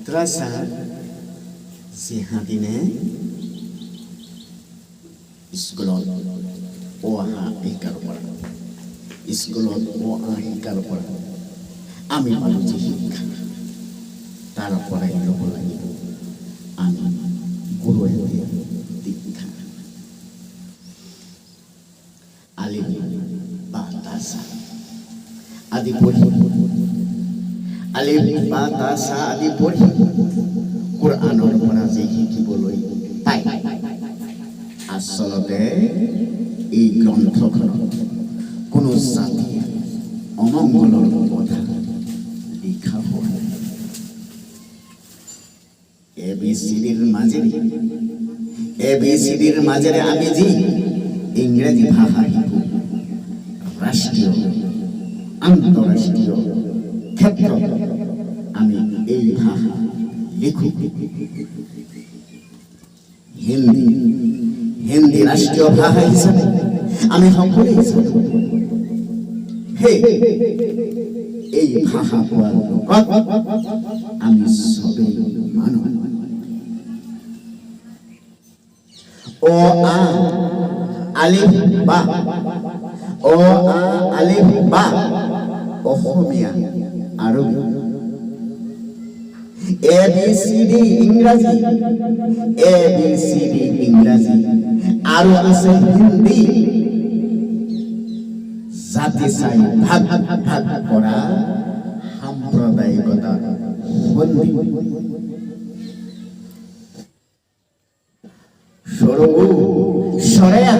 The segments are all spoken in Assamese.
Terasa sihadine স্কুলত অহা শিকাৰ পৰা স্কুলত অহা শিকাৰ পৰা আমি পালোঁ যি শিক্ষা তাৰ পৰাই ল'ব লাগিব আমি গুৰুৱে দিয়া দীক্ষা আলিম বা তাসা আদি পঢ়ি আলিম বা তাসা আদি পঢ়ি কোৰআনৰ পৰা যি শিকিবলৈ পায় আচলতে এই গ্ৰন্থখনত কোনো জাতিৰ অমংগলৰ কথা লিখা হোৱা নাই। এবিচিডিৰ মাজেৰে আমি যি ইংৰাজী ভাষা শিকো ৰাষ্ট্ৰীয় আন্তঃৰাষ্ট্ৰীয় ক্ষেত্ৰত আমি এই ভাষা লিখো। হিন্দী ৰাষ্ট্ৰীয় ভাষা হিচাপে আমি সকলোৱে জানো। এই ভাষা কোৱাৰ লগত আমি চবেই মানুহ। অ আ আলিফ বা অ আ আলিফ বা অসমীয়া আৰু ABCD ইংৰাজী ABCD ইংৰাজী আৰু আছে হিন্দী জাতি চাই ভাগ ভাগ কৰা সাম্প্ৰদায়িকতা সৰু সৰেয়া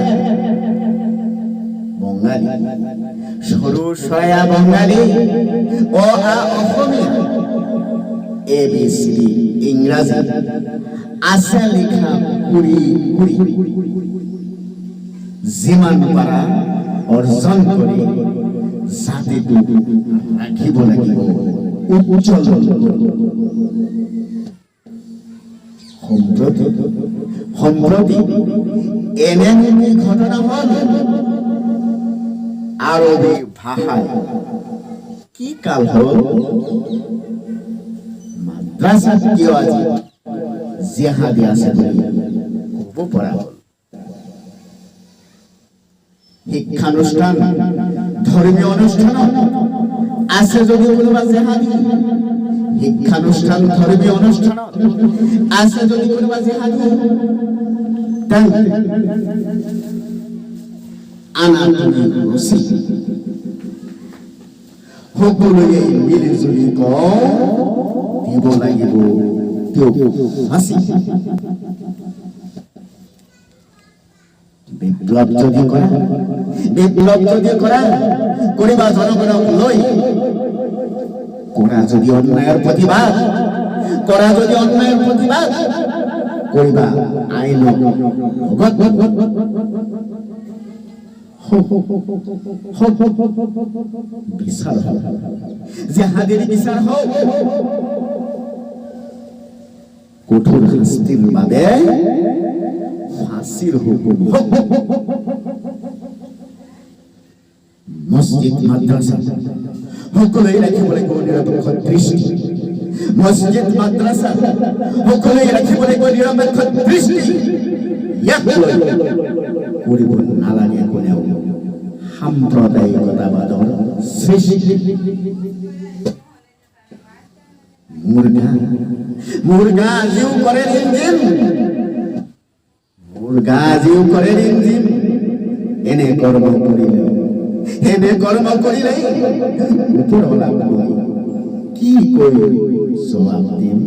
বঙালী সৰু সৰেয়া বঙালী অ আ অসমীয়া ABCD ইংৰাজী আছে লিখা কুৰি যিমান পাৰা অৰ্জন কৰি জাতিটো ৰাখিব লাগিব উজ্জ্বল। সম্প্ৰতি এনে ঘটনা হল আৰবী ভাষায় কি কাল হল মাদ্ৰাসা কিয় আজি জেহাদী আছে বুলি ক'ব পৰা হ'ল। শিক্ষানুষ্ঠান ধৰ্মীয় অনুষ্ঠানত আছে যদিও কোনোবা জেহাদী শিক্ষানুষ্ঠান ধৰ্মীয় অনুষ্ঠানত আছে যদি কোনোবা জেহাদী আনাতোলিক ৰুচি সকলোৱে মিলি জুলি দিব লাগিব ফাঁচি। বিপ্লৱ যদি কৰা কৰিবা জনগণক লৈ কৰা যদি অন্যায়ৰ প্ৰতিবাদ কৰিবা আইনৰ বিচাৰ জেহাদীৰ বিচাৰ হওক কঠোৰ শাস্তিৰ বাবে ফাঁসিৰ হুকুম হোক। মসজিদ মাদ্ৰাসা সকলোৱে ৰাখিব লাগিব নিৰপেক্ষ দৃষ্টি। মসজিদ মাদ্ৰাসা সকলোৱে ৰাখিব লাগিব নিৰপেক্ষ দৃষ্টি। ইয়াক লৈ কৰিব নালাগে কোনেও সাম্প্ৰদায়িকতাবাদৰ সৃষ্টি। মুৰ্গা আজিও কৰে ৰিমঝিম এনে কৰ্ম কৰিলে ওপৰৱালা কি কৈ জবাব দিম